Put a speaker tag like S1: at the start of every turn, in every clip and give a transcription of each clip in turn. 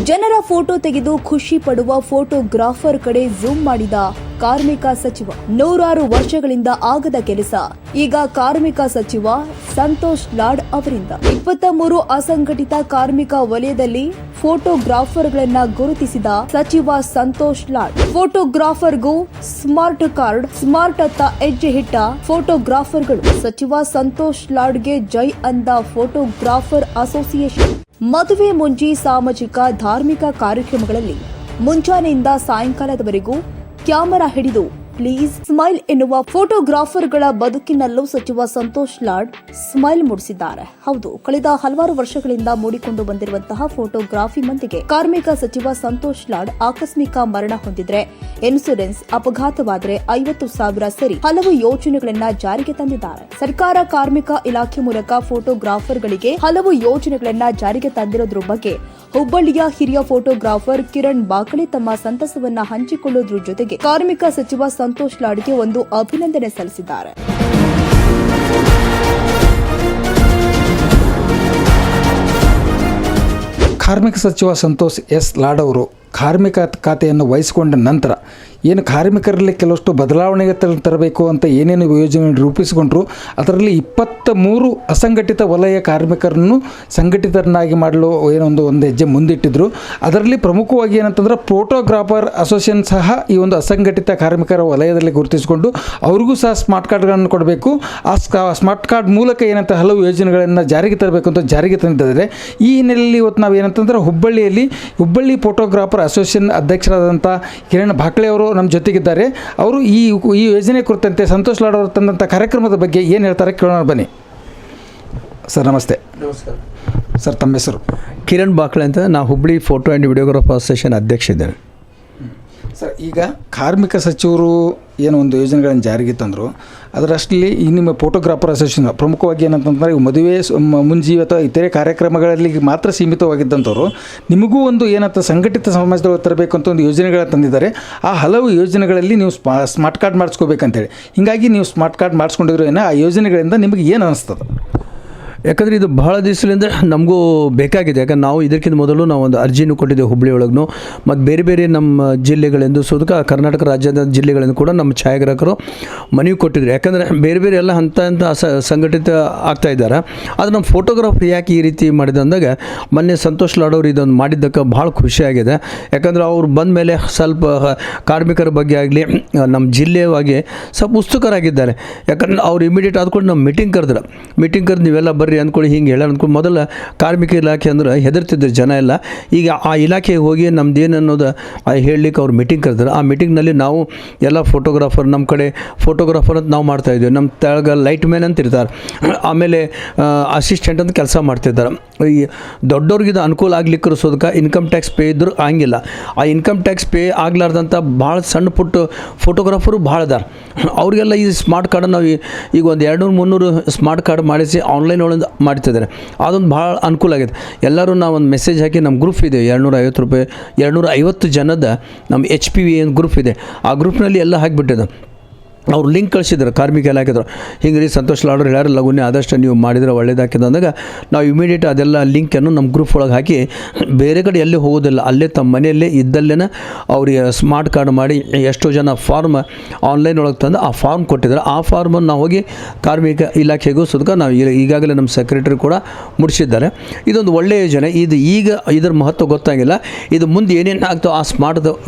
S1: ಜನರ ಫೋಟೋ ತೆಗೆದು ಖುಷಿ ಪಡುವ ಫೋಟೋಗ್ರಾಫರ್ ಕಡೆ ಝೂಮ್ ಮಾಡಿದ ಕಾರ್ಮಿಕ ಸಚಿವ. 100 ವರ್ಷಗಳಿಂದ ಆಗದ ಕೆಲಸ ಈಗ ಕಾರ್ಮಿಕ ಸಚಿವ ಸಂತೋಷ್ ಲಾಡ್ ಅವರಿಂದ. 23 ಅಸಂಘಟಿತ ಕಾರ್ಮಿಕ ವಲಯದಲ್ಲಿ ಫೋಟೋಗ್ರಾಫರ್ಗಳನ್ನ ಗುರುತಿಸಿದ ಸಚಿವ ಸಂತೋಷ್ ಲಾಡ್. ಫೋಟೋಗ್ರಾಫರ್ಗೂ ಸ್ಮಾರ್ಟ್ ಕಾರ್ಡ್, ಸ್ಮಾರ್ಟ್ ಅತ್ತ ಹೆಜ್ಜೆ ಇಟ್ಟ ಫೋಟೋಗ್ರಾಫರ್ಗಳು. ಸಚಿವ ಸಂತೋಷ್ ಲಾಡ್ಗೆ ಜೈ ಅಂದ ಫೋಟೋಗ್ರಾಫರ್ ಅಸೋಸಿಯೇಷನ್. ಮದುವೆ ಮುಂಜಿ ಸಾಮಾಜಿಕ ಧಾರ್ಮಿಕ ಕಾರ್ಯಕ್ರಮಗಳಲ್ಲಿ ಮುಂಜಾನೆಯಿಂದ ಸಾಯಂಕಾಲದವರೆಗೂ ಕ್ಯಾಮೆರಾ ಹಿಡಿದು ಪ್ಲೀಸ್ ಸ್ಮೈಲ್ ಎನ್ನುವ ಫೋಟೋಗ್ರಾಫರ್ಗಳ ಬದುಕಿನಲ್ಲೂ ಸಚಿವ ಸಂತೋಷ್ ಲಾಡ್ ಸ್ಮೈಲ್ ಮೂಡಿಸಿದ್ದಾರೆ. ಹೌದು, ಕಳೆದ ಹಲವಾರು ವರ್ಷಗಳಿಂದ ಮೂಡಿಕೊಂಡು ಬಂದಿರುವಂತಹ ಫೋಟೋಗ್ರಾಫಿ ಮಂದಿಗೆ ಕಾರ್ಮಿಕ ಸಚಿವ ಸಂತೋಷ್ ಲಾಡ್ ಆಕಸ್ಮಿಕ ಮರಣ ಹೊಂದಿದ್ರೆ ಇನ್ಸೂರೆನ್ಸ್, ಅಪಘಾತವಾದರೆ 50,000 ಸೇರಿ ಹಲವು ಯೋಜನೆಗಳನ್ನ ಜಾರಿಗೆ ತಂದಿದ್ದಾರೆ. ಸರ್ಕಾರ ಕಾರ್ಮಿಕ ಇಲಾಖೆ ಮೂಲಕ ಫೋಟೋಗ್ರಾಫರ್ಗಳಿಗೆ ಹಲವು ಯೋಜನೆಗಳನ್ನ ಜಾರಿಗೆ ತಂದಿರೋದ್ರ ಬಗ್ಗೆ ಹುಬ್ಬಳ್ಳಿಯ ಹಿರಿಯ ಫೋಟೋಗ್ರಾಫರ್ ಕಿರಣ್ ಬಾಕಳೆ ತಮ್ಮ ಸಂತಸವನ್ನ ಹಂಚಿಕೊಳ್ಳುವುದ್ರ ಜೊತೆಗೆ ಕಾರ್ಮಿಕ ಸಚಿವ ಸಂತೋಷ್ ಲಾಡ್ಗೆ ಒಂದು ಅಭಿನಂದನೆ ಸಲ್ಲಿಸಿದ್ದಾರೆ.
S2: ಕಾರ್ಮಿಕ ಸಚಿವ ಸಂತೋಷ್ ಎಸ್ ಲಾಡ್ ಅವರು ಕಾರ್ಮಿಕ ಖಾತೆಯನ್ನು ವಹಿಸಿಕೊಂಡ ನಂತರ ಏನು ಕಾರ್ಮಿಕರಲ್ಲಿ ಕೆಲವಷ್ಟು ಬದಲಾವಣೆಗೆ ತರಬೇಕು ಅಂತ ಏನೇನು ಯೋಜನೆಗಳನ್ನು ರೂಪಿಸಿಕೊಂಡ್ರು, ಅದರಲ್ಲಿ 23 ಅಸಂಘಟಿತ ವಲಯ ಕಾರ್ಮಿಕರನ್ನು ಸಂಘಟಿತರನ್ನಾಗಿ ಮಾಡಲು ಒಂದು ಹೆಜ್ಜೆ ಮುಂದಿಟ್ಟಿದ್ರು. ಅದರಲ್ಲಿ ಪ್ರಮುಖವಾಗಿ ಏನಂತಂದ್ರೆ ಫೋಟೋಗ್ರಾಫರ್ ಅಸೋಸಿಯೇಷನ್ ಸಹ ಈ ಒಂದು ಅಸಂಘಟಿತ ಕಾರ್ಮಿಕರ ವಲಯದಲ್ಲಿ ಗುರುತಿಸಿಕೊಂಡು ಅವ್ರಿಗೂ ಸಹ ಸ್ಮಾರ್ಟ್ ಕಾರ್ಡ್ಗಳನ್ನು ಕೊಡಬೇಕು. ಆ ಸ್ಮಾರ್ಟ್ ಕಾರ್ಡ್ ಮೂಲಕ ಏನಂತ ಹಲವು ಯೋಜನೆಗಳನ್ನು ಜಾರಿಗೆ ತರಬೇಕು ಅಂತ ಜಾರಿಗೆ ತಂದಿದ್ದಾರೆ. ಈ ಹಿನ್ನೆಲೆಯಲ್ಲಿ ಇವತ್ತು ನಾವು ಏನಂತಂದ್ರೆ ಹುಬ್ಬಳ್ಳಿ ಫೋಟೋಗ್ರಾಫರ್ ಅಸೋಸಿಯೇಷನ್ ಅಧ್ಯಕ್ಷರಾದಂಥ ಕಿರಣ್ ಬಾಕಳೆ ಅವರು ನಮ್ಮ ಜೊತೆಗಿದ್ದಾರೆ. ಅವರು ಈ ಯೋಜನೆ ಕುರಿತಂತೆ ಸಂತೋಷ್ ಲಾಡ್ ಅವರು ತಂದಂಥ ಕಾರ್ಯಕ್ರಮದ ಬಗ್ಗೆ ಏನು ಹೇಳ್ತಾರೆ ಕೇಳೋಣ ಬನ್ನಿ. ಸರ್ ನಮಸ್ತೆ.
S3: ನಮಸ್ಕಾರ
S2: ಸರ್, ತಮ್ಮ ಹೆಸರು?
S3: ಕಿರಣ್ ಬಾಕಳೆ ಅಂತ. ನಾವು Hubballi photo and videographer association ಅಧ್ಯಕ್ಷ ಇದ್ದೇನೆ.
S2: ಸರ್, ಈಗ ಕಾರ್ಮಿಕ ಸಚಿವರು ಏನು ಒಂದು ಯೋಜನೆಗಳನ್ನು ಜಾರಿಗೆ ತಂದರು, ಅದರಷ್ಟರಲ್ಲಿ ಈ ನಿಮ್ಮ ಫೋಟೋಗ್ರಾಫರ್ ಅಸೋಸಿಯೇಷನ್ ಪ್ರಮುಖವಾಗಿ ಏನಂತಂದರೆ ಮದುವೆ ಮುಂಜಿ ಅಥವಾ ಇತರೆ ಕಾರ್ಯಕ್ರಮಗಳಲ್ಲಿ ಮಾತ್ರ ಸೀಮಿತವಾಗಿದ್ದಂಥವ್ರು ನಿಮಗೂ ಒಂದು ಏನಂತ ಸಂಘಟಿತ ಸಮಾಜದೊಳಗೆ ತರಬೇಕು ಅಂತ ಒಂದು ಯೋಜನೆಗಳನ್ನು ತಂದಿದ್ದಾರೆ. ಆ ಹಲವು ಯೋಜನೆಗಳಲ್ಲಿ ನೀವು ಸ್ಮಾರ್ಟ್ ಕಾರ್ಡ್ ಮಾಡಿಸ್ಕೋಬೇಕಂತೇಳಿ, ಹೀಗಾಗಿ ನೀವು ಸ್ಮಾರ್ಟ್ ಕಾರ್ಡ್ ಮಾಡಿಸ್ಕೊಂಡಿದ್ರು ಏನೋ, ಆ ಯೋಜನೆಗಳಿಂದ ನಿಮಗೆ ಏನು ಅನಿಸ್ತದೆ?
S3: ಯಾಕಂದರೆ ಇದು ಬಹಳ ದಿವಸದಿಂದ ನಮಗೂ ಬೇಕಾಗಿದೆ. ಯಾಕಂದ್ರೆ ನಾವು ಇದಕ್ಕಿಂತ ಮೊದಲು ನಾವು ಒಂದು ಅರ್ಜಿನೂ ಕೊಟ್ಟಿದ್ದೇವೆ ಹುಬ್ಬಳ್ಳಿ ಒಳಗೂ, ಮತ್ತು ಬೇರೆ ಬೇರೆ ನಮ್ಮ ಜಿಲ್ಲೆಗಳಿಂದ ಕರ್ನಾಟಕ ರಾಜ್ಯದ ಜಿಲ್ಲೆಗಳಿಂದ ಕೂಡ ನಮ್ಮ ಛಾಯಾಗ್ರಾಹಕರು ಮನವಿ ಕೊಟ್ಟಿದ್ರು. ಯಾಕಂದರೆ ಬೇರೆ ಬೇರೆ ಎಲ್ಲ ಹಂತ ಸಂಘಟಿತ ಆಗ್ತಾ ಇದ್ದಾರೆ. ಆದರೆ ನಮ್ಮ ಫೋಟೋಗ್ರಾಫರ್ ಯಾಕೆ ಈ ರೀತಿ ಮಾಡಿದೆ ಅಂದಾಗ ಮೊನ್ನೆ ಸಂತೋಷ್ ಲಾಡ್ ಅವರು ಇದೊಂದು ಮಾಡಿದ್ದಕ್ಕೆ ಭಾಳ ಖುಷಿಯಾಗಿದೆ. ಯಾಕಂದರೆ ಅವ್ರು ಬಂದ ಮೇಲೆ ಸ್ವಲ್ಪ ಕಾರ್ಮಿಕರ ಬಗ್ಗೆ ಆಗಲಿ ನಮ್ಮ ಜಿಲ್ಲೆಯಾಗಿ ಸ್ವಲ್ಪ ಉತ್ಸುಕರಾಗಿದ್ದಾರೆ. ಯಾಕಂದ್ರೆ ಅವ್ರು ಇಮಿಡಿಯೇಟ್ ಆದ್ಕೊಂಡು ನಮ್ಮ ಮೀಟಿಂಗ್ ಕರೆದ್ರು ನೀವೆಲ್ಲ ಬರ್ರಿ ಅಂದ್ಕೊಳ್ಳಿ, ಹಿಂಗೆ ಹೇಳ ಅಂದ್ಕೊಂಡು. ಮೊದಲ ಕಾರ್ಮಿಕ ಇಲಾಖೆ ಅಂದ್ರೆ ಹೆದರ್ತಿದ್ರು ಜನ ಎಲ್ಲ. ಈಗ ಆ ಇಲಾಖೆಗೆ ಹೋಗಿ ನಮ್ದೇನು ಅನ್ನೋದು ಹೇಳಲಿಕ್ಕೆ ಅವ್ರು ಮೀಟಿಂಗ್ ಕರೆದ್ರು. ಆ ಮೀಟಿಂಗ್ನಲ್ಲಿ ನಾವು ಎಲ್ಲ ಫೋಟೋಗ್ರಾಫರ್, ನಮ್ಮ ಕಡೆ ಫೋಟೋಗ್ರಾಫರ್ ಅಂತ ನಾವು ಮಾಡ್ತಾಯಿದ್ವಿ. ನಮ್ಮ ತೆಳಗ ಲೈಟ್ ಮ್ಯಾನ್ ಅಂತ ಇರ್ತಾರೆ, ಆಮೇಲೆ ಅಸಿಸ್ಟೆಂಟ್ ಅಂತ ಕೆಲಸ ಮಾಡ್ತಿದ್ದಾರೆ. ಈ ದೊಡ್ಡವ್ರಿಗಿದು ಅನುಕೂಲ ಆಗ್ಲಿಕ್ಕೆ ಸೋದಕ್ಕೆ ಇನ್ಕಮ್ ಟ್ಯಾಕ್ಸ್ ಪೇ ಇದ್ದರೂ ಆಗಿಲ್ಲ. ಆ ಇನ್ಕಮ್ ಟ್ಯಾಕ್ಸ್ ಪೇ ಆಗ್ಲಾರ್ದಂಥ ಭಾಳ ಸಣ್ಣ ಪುಟ್ಟ ಫೋಟೋಗ್ರಾಫರು ಭಾಳ ಇದ್ದಾರೆ. ಅವರಿಗೆಲ್ಲ ಈ ಸ್ಮಾರ್ಟ್ ಕಾರ್ಡ್ ನಾವು ಈಗ ಒಂದು 200-300 ಸ್ಮಾರ್ಟ್ ಕಾರ್ಡ್ ಮಾಡಿಸಿ ಆನ್ಲೈನ್ ಒಳಗೆ ಮಾಡ್ತಿದ್ದಾರೆ. ಅದೊಂದು ಭಾಳ ಅನುಕೂಲ ಆಗಿದೆ. ಎಲ್ಲರೂ ನಾವು ಒಂದು ಮೆಸೇಜ್ ಹಾಕಿ ನಮ್ಮ ಗ್ರೂಪ್ ಇದೆ, ₹250 250 ಜನದ ನಮ್ಮ HPV ಗ್ರೂಪ್ ಇದೆ. ಆ ಗ್ರೂಪ್ನಲ್ಲಿ ಎಲ್ಲ ಹಾಕಿಬಿಟ್ಟಿದೆ. ಅವ್ರು ಲಿಂಕ್ ಕಳಿಸಿದ್ರು ಕಾರ್ಮಿಕ ಇಲಾಖೆದ್ರು, ಹಿಂಗೆ ರೀ ಸಂತೋಷ್ ಲಾಡ್ ಅವರು ಹೇಳ್ಯಾರ, ಲಗುನೆ ಆದಷ್ಟು ನೀವು ಮಾಡಿದ್ರೆ ಒಳ್ಳೇದಾಕಿದೆ ಅಂದಾಗ ನಾವು ಇಮಿಡಿಯೇಟ್ ಅದೆಲ್ಲ ಲಿಂಕನ್ನು ನಮ್ಮ ಗ್ರೂಪ್ ಒಳಗೆ ಹಾಕಿ ಬೇರೆ ಕಡೆ ಎಲ್ಲಿ ಹೋಗೋದಿಲ್ಲ, ಅಲ್ಲೇ ತಮ್ಮ ಮನೆಯಲ್ಲೇ ಇದ್ದಲ್ಲೇ ಅವ್ರಿಗೆ ಸ್ಮಾರ್ಟ್ ಕಾರ್ಡ್ ಮಾಡಿ ಎಷ್ಟೋ ಜನ ಫಾರ್ಮ್ ಆನ್ಲೈನ್ ಒಳಗೆ ತಂದು ಆ ಫಾರ್ಮ್ ಕೊಟ್ಟಿದ್ದಾರೆ. ಆ ಫಾರ್ಮನ್ನು ನಾವು ಹೋಗಿ ಕಾರ್ಮಿಕ ಇಲಾಖೆಗೂ ಸುದ್ಕ ನಾವು ಈಗಾಗಲೇ ನಮ್ಮ ಸೆಕ್ರೆಟರಿ ಕೂಡ ಮುಡಿಸಿದ್ದಾರೆ. ಇದೊಂದು ಒಳ್ಳೆಯ ಯೋಜನೆ. ಇದು ಈಗ ಇದರ ಮಹತ್ವ ಗೊತ್ತಾಗಿಲ್ಲ, ಇದು ಮುಂದೆ ಏನೇನು ಆಗ್ತೋ ಆ ಸ್ಮಾರ್ಟ್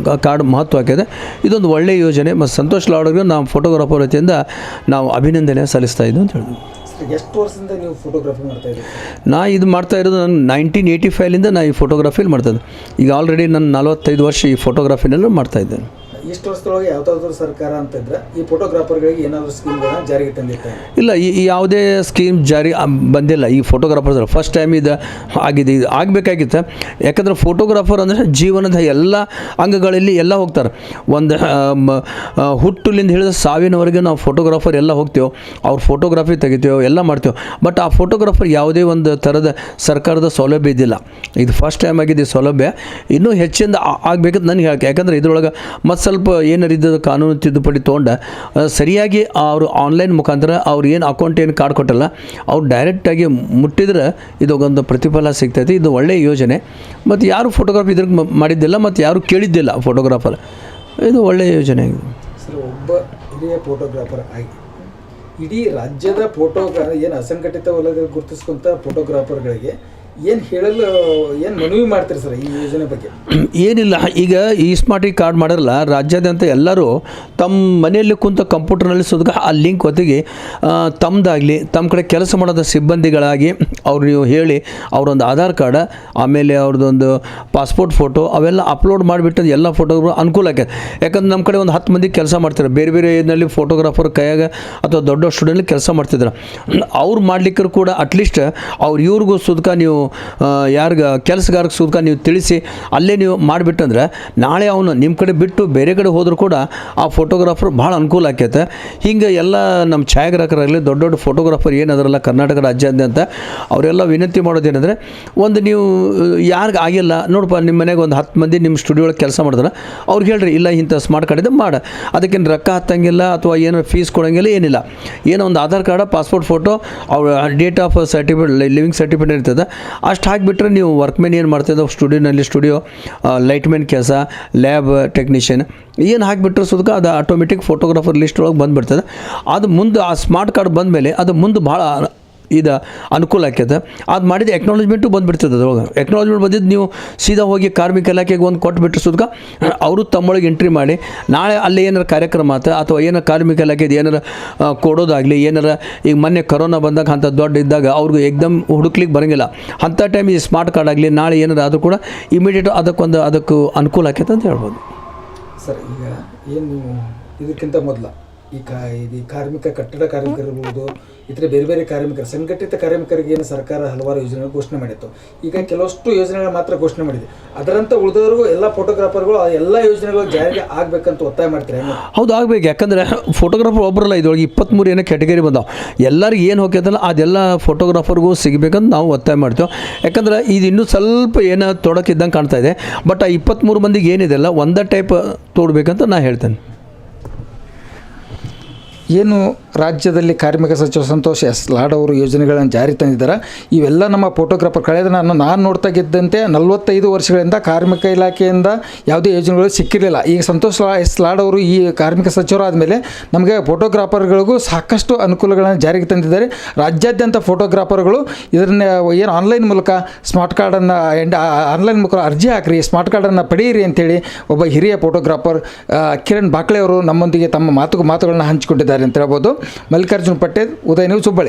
S3: ಕಾರ್ಡ್ ಮಹತ್ವ ಆಗಿದೆ. ಇದೊಂದು ಒಳ್ಳೆಯ ಯೋಜನೆ. ಮತ್ತು ಸಂತೋಷ್ ಲಾಡ್ ಅವ್ರಿಗೆ ನಾವು ಫೋಟೋಗ್ರಾಫರ್ ವತಿಯಿಂದ ನಾವು ಅಭಿನಂದನೆ ಸಲ್ಲಿಸ್ತಾ ಇದ್ದು ಅಂತ ಹೇಳಿದ್ವಿ.
S2: ಎಷ್ಟು ವರ್ಷದಿಂದ ನೀವು ಫೋಟೋಗ್ರಫಿ ಮಾಡ್ತಾ ಇದ್ದೀರಿ?
S3: ನಾ ಇದು ಮಾಡ್ತಾ ಇರೋದು ನಾನು 1985ಲಿಂದ ನಾನು ಈ ಫೋಟೋಗ್ರಫಿಲಿ ಮಾಡ್ತಾಯಿದ್ದೆ. ಈಗ ಆಲ್ರೆಡಿ ನಾನು 45 ವರ್ಷ ಈ ಫೋಟೋಗ್ರಫಿನಲ್ಲೂ ಮಾಡ್ತಾಯಿದ್ದೇನೆ.
S2: ಇಷ್ಟು ವರ್ಷದೊಳಗೆ ಯಾವುದಾದ್ರೂ ಸರ್ಕಾರ ಅಂತಂದ್ರೆ ಈ ಫೋಟೋಗ್ರಾಫರ್ಗಳಿಗೆ ಏನಾದರೂ ಸ್ಕೀಮ್ಗಳನ್ನ ಜಾರಿಗೆ ತಂದಿರ್ತಾರೆ?
S3: ಇಲ್ಲ, ಈ ಯಾವುದೇ ಸ್ಕೀಮ್ ಜಾರಿ ಬಂದಿಲ್ಲ. ಈ ಫೋಟೋಗ್ರಾಫರ್ಸ್ ಫಸ್ಟ್ ಟೈಮ್ ಇದು ಆಗಿದೆ. ಇದು ಆಗಬೇಕಾಗಿತ್ತು. ಯಾಕಂದರೆ ಫೋಟೋಗ್ರಾಫರ್ ಅಂದರೆ ಜೀವನದ ಎಲ್ಲ ಅಂಗಗಳಲ್ಲಿ ಎಲ್ಲ ಹೋಗ್ತಾರೆ. ಒಂದು ಹುಟ್ಟುಲಿಂದ ಹಿಡಿದು ಸಾವಿನವರೆಗೆ ನಾವು ಫೋಟೋಗ್ರಾಫರ್ ಎಲ್ಲ ಹೋಗ್ತೇವೆ, ಅವ್ರ ಫೋಟೋಗ್ರಾಫಿ ತೆಗಿತೇವೆ, ಎಲ್ಲ ಮಾಡ್ತೇವೆ. ಬಟ್ ಆ ಫೋಟೋಗ್ರಾಫರ್ ಯಾವುದೇ ಒಂದು ಥರದ ಸರ್ಕಾರದ ಸೌಲಭ್ಯ ಇದ್ದಿಲ್ಲ. ಇದು ಫಸ್ಟ್ ಟೈಮ್ ಆಗಿದೆ ಸೌಲಭ್ಯ. ಇನ್ನೂ ಹೆಚ್ಚಿಂದ ಆಗಬೇಕಂತ ನನಗೆ ಹೇಳಕ್ಕೆ. ಯಾಕಂದರೆ ಇದ್ರೊಳಗೆ ಮತ್ತು ಸ್ವಲ್ಪ ಏನಾರು ಇದ್ದದ್ದು ಕಾನೂನು ತಿದ್ದುಪಡಿ ತೊಗೊಂಡು ಸರಿಯಾಗಿ ಅವರು ಆನ್ಲೈನ್ ಮುಖಾಂತರ ಅವ್ರು ಏನು ಅಕೌಂಟ್ ಏನು ಕಾರ್ಡ್ ಕೊಟ್ಟಲ್ಲ ಅವ್ರು ಡೈರೆಕ್ಟಾಗಿ ಮುಟ್ಟಿದ್ರೆ ಇದೊಂದು ಪ್ರತಿಫಲ ಸಿಗ್ತೈತಿ. ಇದು ಒಳ್ಳೆಯ ಯೋಜನೆ. ಮತ್ತು ಯಾರು ಫೋಟೋಗ್ರಾಫ್ ಇದ್ರಿಗೆ ಮಾಡಿದ್ದಿಲ್ಲ ಮತ್ತು ಯಾರು ಕೇಳಿದ್ದಿಲ್ಲ ಫೋಟೋಗ್ರಾಫರ್, ಇದು ಒಳ್ಳೆಯ ಯೋಜನೆ ಆಗಿದೆ.
S2: ಸರ್, ಒಬ್ಬ ಹಿರಿಯ ಫೋಟೋಗ್ರಾಫರ್ ಆಗಿ ಇಡೀ ರಾಜ್ಯದ ಏನು ಅಸಂಘಟಿತ ವಲಯದಲ್ಲಿ ಗುರುತಿಸ್ಕೊಂಥ ಫೋಟೋಗ್ರಾಫರ್ಗಳಿಗೆ ಏನು ಹೇಳಲು ಏನು ಮನವಿ ಮಾಡ್ತೀರಿ ಸರ್ ಈ ಯೋಜನೆ ಬಗ್ಗೆ?
S3: ಏನಿಲ್ಲ, ಈಗ ಈ ಸ್ಮಾರ್ಟಿ ಕಾರ್ಡ್ ಮಾಡಿರಲ್ಲ ರಾಜ್ಯಾದ್ಯಂತ ಎಲ್ಲರೂ ತಮ್ಮ ಮನೆಯಲ್ಲಿ ಕುಂತ ಕಂಪ್ಯೂಟರ್ನಲ್ಲಿ ಸುದ್ಗ ಆ ಲಿಂಕ್ ಹೊತ್ತಿಗೆ ತಮ್ಮದಾಗಲಿ ತಮ್ಮ ಕಡೆ ಕೆಲಸ ಮಾಡೋದ ಸಿಬ್ಬಂದಿಗಳಾಗಿ ಅವ್ರು ನೀವು ಹೇಳಿ ಅವರೊಂದು ಆಧಾರ್ ಕಾರ್ಡ್, ಆಮೇಲೆ ಅವ್ರದ್ದೊಂದು ಪಾಸ್ಪೋರ್ಟ್ ಫೋಟೋ ಅವೆಲ್ಲ ಅಪ್ಲೋಡ್ ಮಾಡಿಬಿಟ್ಟು ಎಲ್ಲ ಫೋಟೋಗ್ರಾಫರ್ ಅನುಕೂಲ ಆಕೈತೆ. ಯಾಕಂದ್ರೆ ನಮ್ಮ ಕಡೆ ಒಂದು 10 ಮಂದಿ ಕೆಲಸ ಮಾಡ್ತಾರೆ, ಬೇರೆ ಬೇರೆ ಏನಲ್ಲಿ ಫೋಟೋಗ್ರಾಫರ್ ಕೈಯಾಗ ಅಥವಾ ದೊಡ್ಡ ಸ್ಟುಡಿಯೋಲಿ ಕೆಲಸ ಮಾಡ್ತಿದ್ರು. ಅವ್ರು ಮಾಡ್ಲಿಕ್ಕರು ಕೂಡ ಅಟ್ಲೀಸ್ಟ್ ಅವ್ರು ಇವ್ರಿಗೂ ಸುದ್ಕ ನೀವು ಯಾರಿಗೆ ಕೆಲಸಗಾರಕ್ಕೆ ಸುದ್ಕ ನೀವು ತಿಳಿಸಿ ಅಲ್ಲೇ ನೀವು ಮಾಡಿಬಿಟ್ಟಂದ್ರೆ ನಾಳೆ ಅವನು ನಿಮ್ಮ ಕಡೆ ಬಿಟ್ಟು ಬೇರೆ ಕಡೆ ಹೋದರೂ ಕೂಡ ಆ ಫೋಟೋಗ್ರಾಫರ್ ಭಾಳ ಅನುಕೂಲ ಆಕೈತೆ. ಹಿಂಗೆ ಎಲ್ಲ ನಮ್ಮ ಛಾಯಾಗ್ರಾಹಕರಾಗಲಿ ದೊಡ್ಡ ದೊಡ್ಡ ಫೋಟೋಗ್ರಾಫರ್ ಏನದರಲ್ಲ ಕರ್ನಾಟಕ ರಾಜ್ಯಾದ್ಯಂತ ಅವರೆಲ್ಲ ವಿನಂತಿ ಮಾಡೋದೇನೆಂದರೆ, ಒಂದು ನೀವು ಯಾರಿಗೆ ಆಗಿಲ್ಲ ನೋಡಪ್ಪ, ನಿಮ್ಮ ಮನೆಗೆ ಒಂದು 10 ಮಂದಿ ನಿಮ್ಮ ಸ್ಟುಡಿಯೋ ಒಳಗೆ ಕೆಲಸ ಮಾಡಿದ್ರೆ ಅವ್ರಿಗೆ ಹೇಳ್ರಿ, ಇಲ್ಲ ಇಂಥ ಸ್ಮಾರ್ಟ್ ಕಾರ್ಡ್ ಇದೆ ಮಾಡ, ಅದಕ್ಕೇನು ರೊಕ್ಕ ಹತ್ತಂಗಿಲ್ಲ ಅಥವಾ ಏನೋ ಫೀಸ್ ಕೊಡೋಂಗಿಲ್ಲ, ಏನಿಲ್ಲ. ಏನೋ ಒಂದು ಆಧಾರ್ ಕಾರ್ಡ್, ಪಾಸ್ಪೋರ್ಟ್ ಫೋಟೋ, ಅವ್ರ date of certificate, living certificate ಇರ್ತದೆ, ಅಷ್ಟು ಹಾಕಿಬಿಟ್ರೆ ನೀವು ವರ್ಕ್ಮೆನ್ ಏನು ಮಾಡ್ತಿದ್ದೋ ಸ್ಟುಡಿಯೋ ಲೈಟ್ಮೆನ್ ಕೆಲಸ, ಲ್ಯಾಬ್ ಟೆಕ್ನಿಷಿಯನ್ ಏನು ಹಾಕಿಬಿಟ್ರೆ ಸುದ್ಕ ಅದು ಆಟೋಮೆಟಿಕ್ ಫೋಟೋಗ್ರಾಫರ್ ಲಿಸ್ಟ್ ಒಳಗೆ ಬಂದುಬಿಡ್ತದೆ. ಅದು ಮುಂದೆ ಆ ಸ್ಮಾರ್ಟ್ ಕಾರ್ಡ್ ಬಂದ ಮೇಲೆ ಅದು ಮುಂದೆ ಭಾಳ ಇದು ಅನುಕೂಲ ಆಕ್ಯದ. ಅದು ಮಾಡಿದ ಎಕ್ನಾಲಜ್ಮೆಂಟು ಬಂದುಬಿಡ್ತದೆ. ಅದ್ರೊಳಗೆ ಎಕ್ನಾಲಜ್ಮೆಂಟ್ ಬಂದಿದ್ದು ನೀವು ಸೀದಾ ಹೋಗಿ ಕಾರ್ಮಿಕ ಇಲಾಖೆಗೆ ಒಂದು ಕೊಟ್ಬಿಟ್ಟು ಸುದ್ಕ ಅವರು ತಮ್ಮೊಳಗೆ ಎಂಟ್ರಿ ಮಾಡಿ ನಾಳೆ ಅಲ್ಲಿ ಏನಾರು ಕಾರ್ಯಕ್ರಮ ಆತ ಅಥವಾ ಏನಾರು ಕಾರ್ಮಿಕ ಇಲಾಖೆದು ಏನಾರು ಕೊಡೋದಾಗಲಿ, ಏನಾರು ಈಗ ಮೊನ್ನೆ ಕೊರೋನಾ ಬಂದಾಗ ಅಂಥ ದೊಡ್ಡ ಇದ್ದಾಗ ಅವ್ರಿಗೆ ಏಕ್ದಮ್ ಹುಡುಕ್ಲಿಕ್ಕೆ ಬರೋಂಗಿಲ್ಲ, ಅಂಥ ಟೈಮ್ ಈ ಸ್ಮಾರ್ಟ್ ಕಾರ್ಡ್ ಆಗಲಿ ನಾಳೆ ಏನಾರು ಆದರೂ ಕೂಡ ಇಮಿಡಿಯೇಟ್ ಅದಕ್ಕೂ ಅನುಕೂಲ ಆಕೈತೆ ಅಂತ ಹೇಳ್ಬೋದು.
S2: ಸರ್, ಈಗ ಏನು ನೀವು ಇದಕ್ಕಿಂತ ಮೊದಲು ಈ ಕಾರ್ಮಿಕ ಕಟ್ಟಡ ಕಾರ್ಮಿಕರಿರ್ಬೋದು, ಇತರ ಬೇರೆ ಬೇರೆ ಕಾರ್ಮಿಕರು, ಸಂಘಟಿತ ಕಾರ್ಮಿಕರಿಗೆ ಏನು ಸರ್ಕಾರ ಹಲವಾರು ಯೋಜನೆಗಳು ಘೋಷಣೆ ಮಾಡಿತ್ತು. ಈಗ ಕೆಲವಷ್ಟು ಯೋಜನೆಗಳು ಮಾತ್ರ ಘೋಷಣೆ ಮಾಡಿದೆ, ಅದರಂತೆ ಉಳಿದವರಿಗೂ ಎಲ್ಲ ಫೋಟೋಗ್ರಾಫರ್ಗಳು ಆ ಎಲ್ಲ ಯೋಜನೆಗಳು ಜಾರಿಗೆ ಆಗಬೇಕಂತ ಒತ್ತಾಯ ಮಾಡ್ತಾರೆ.
S3: ಹೌದು, ಆಗಬೇಕು. ಯಾಕಂದರೆ ಫೋಟೋಗ್ರಾಫರ್ ಒಬ್ಬರಲ್ಲ, ಇದ್ರೊಳಗೆ 23 ಏನೋ ಕ್ಯಾಟಗರಿ ಬಂದಾವೆ. ಎಲ್ಲರಿಗೆ ಏನು ಹೋಗ್ಯದಲ್ಲ ಅದೆಲ್ಲ ಫೋಟೋಗ್ರಾಫರ್ಗೂ ಸಿಗಬೇಕಂತ ನಾವು ಒತ್ತಾಯ ಮಾಡ್ತೇವೆ. ಯಾಕಂದ್ರೆ ಇದು ಇನ್ನೂ ಸ್ವಲ್ಪ ಏನೋ ತೊಡಕಿದ್ದಂಗೆ ಕಾಣ್ತಾ ಇದೆ. ಬಟ್ ಆ 23 ಮಂದಿಗೆ ಏನಿದೆಲ್ಲ ಒಂದೇ ಟೈಪ್ ತೋಡ್ಬೇಕಂತ ನಾನು ಹೇಳ್ತೇನೆ.
S2: ಏನು ರಾಜ್ಯದಲ್ಲಿ ಕಾರ್ಮಿಕ ಸಚಿವ ಸಂತೋಷ್ ಎಸ್ ಲಾಡ್ ಅವರು ಯೋಜನೆಗಳನ್ನು ಜಾರಿ ತಂದಿದ್ದಾರೆ, ಇವೆಲ್ಲ ನಮ್ಮ ಫೋಟೋಗ್ರಾಫರ್ ಕಳೆದ ನಾನು ನೋಡ್ತಾ ಇದ್ದಂತೆ 45 ವರ್ಷಗಳಿಂದ ಕಾರ್ಮಿಕ ಇಲಾಖೆಯಿಂದ ಯಾವುದೇ ಯೋಜನೆಗಳು ಸಿಕ್ಕಿರಲಿಲ್ಲ. ಈಗ ಸಂತೋಷ್ ಎಸ್ ಲಾಡ್ ಅವರು ಈ ಕಾರ್ಮಿಕ ಸಚಿವರಾದ ಮೇಲೆ ನಮಗೆ ಫೋಟೋಗ್ರಾಫರ್ಗಳಿಗೂ ಸಾಕಷ್ಟು ಅನುಕೂಲಗಳನ್ನು ಜಾರಿಗೆ ತಂದಿದ್ದಾರೆ. ರಾಜ್ಯಾದ್ಯಂತ ಫೋಟೋಗ್ರಾಫರ್ಗಳು ಇದನ್ನ ಏನು ಆನ್ಲೈನ್ ಮೂಲಕ ಸ್ಮಾರ್ಟ್ ಕಾರ್ಡನ್ನು ಆನ್ಲೈನ್ ಮೂಲಕ ಅರ್ಜಿ ಹಾಕಿರಿ, ಸ್ಮಾರ್ಟ್ ಕಾರ್ಡನ್ನು ಪಡೆಯಿರಿ ಅಂತೇಳಿ ಒಬ್ಬ ಹಿರಿಯ ಫೋಟೋಗ್ರಾಫರ್ ಕಿರಣ್ ಬಾಕ್ಲೆ ಅವರು ನಮ್ಮೊಂದಿಗೆ ತಮ್ಮ ಮಾತುಗಳನ್ನ ಹಂಚಿಕೊಂಡಿದ್ದಾರೆ ಅಂತ ಹೇಳ್ಬೋದು. ಮಲ್ಲಿಕಾರ್ಜುನ್ ಪಟೇಲ್, ಉದಯ ನ್ಯೂಸ್, ಹುಬ್ಬಳ್ಳಿ.